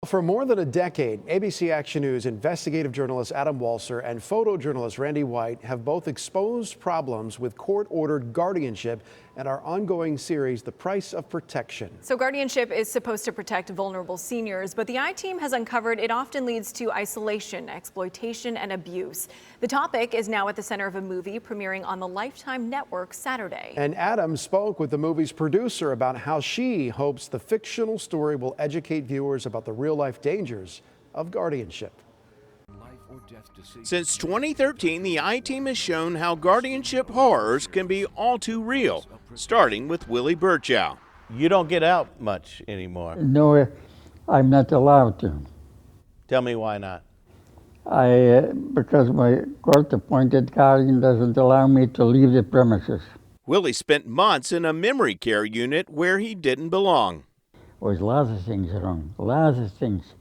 For more than a decade, ABC Action News investigative journalist Adam Walser and photojournalist Randy Wright have both exposed problems with court-ordered guardianship and our ongoing series, The Price of Protection. So guardianship is supposed to protect vulnerable seniors, but the I-Team has uncovered it often leads to isolation, exploitation, and abuse. The topic is now at the center of a movie premiering on the Lifetime Network Saturday. And Adam spoke with the movie's producer about how she hopes the fictional story will educate viewers about the real-life dangers of guardianship. Since 2013, the I-Team has shown how guardianship horrors can be all too real, starting with Willie Burchow. You don't get out much anymore. No, I'm not allowed to. Tell me why not. Because my court-appointed guardian doesn't allow me to leave the premises. Willie spent months in a memory care unit where he didn't belong. There's lots of things wrong, lots of things.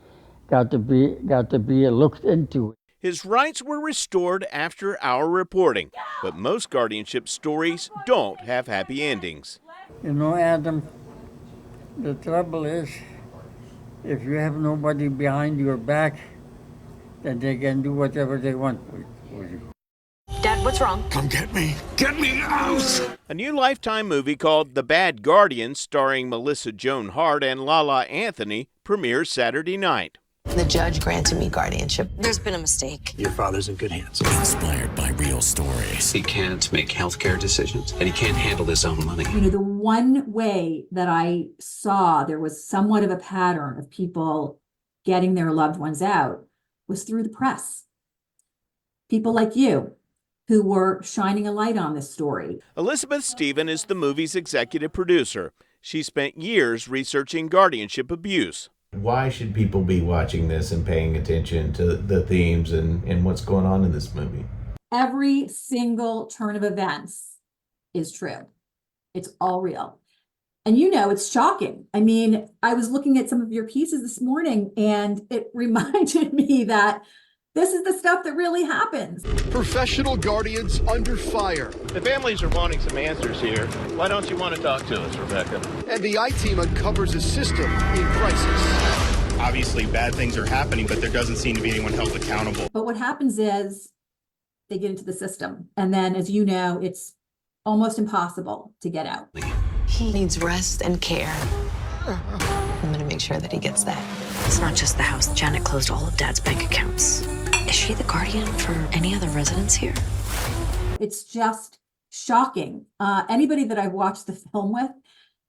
Got to be looked into. His rights were restored after our reporting, but most guardianship stories don't have happy endings. You know, Adam, the trouble is, if you have nobody behind your back, then they can do whatever they want with you. Dad, what's wrong? Come get me! Get me out! A new Lifetime movie called The Bad Guardian, starring Melissa Joan Hart and Lala Anthony, premieres Saturday night. The judge granted me guardianship. There's been a mistake. Your father's in good hands. Inspired by real stories. He can't make healthcare decisions, and he can't handle his own money. You know, the one way that I saw there was somewhat of a pattern of people getting their loved ones out was through the press. People like you who were shining a light on this story. Elizabeth Stephen is the movie's executive producer. She spent years researching guardianship abuse. Why should people be watching this and paying attention to the themes and what's going on in this movie? Every single turn of events is true. It's all real. And you know, it's shocking. I mean, I was looking at some of your pieces this morning and it reminded me that this is the stuff that really happens. Professional guardians under fire. The families are wanting some answers here. Why don't you want to talk to us, Rebecca? And the I-Team uncovers a system in crisis. Obviously, bad things are happening, but there doesn't seem to be anyone held accountable. But what happens is they get into the system. And then, as you know, it's almost impossible to get out. He needs rest and care. I'm going to make sure that he gets that. It's not just the house. Janet closed all of Dad's bank accounts. Is she the guardian for any other residents here? It's just shocking. Anybody that I've watched the film with,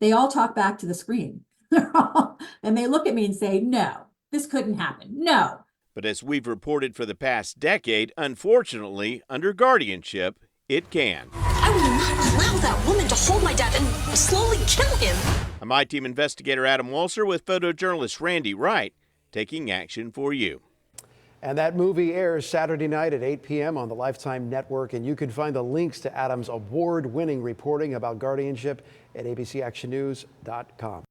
they all talk back to the screen. And they look at me and say, no, this couldn't happen. No. But as we've reported for the past decade, unfortunately, under guardianship, it can. I will not allow that woman to hold my dad and slowly kill him. I'm I-Team investigator Adam Walser with photojournalist Randy Wright, taking action for you. And that movie airs Saturday night at 8 p.m. on the Lifetime Network, and you can find the links to Adam's award-winning reporting about guardianship at abcactionnews.com.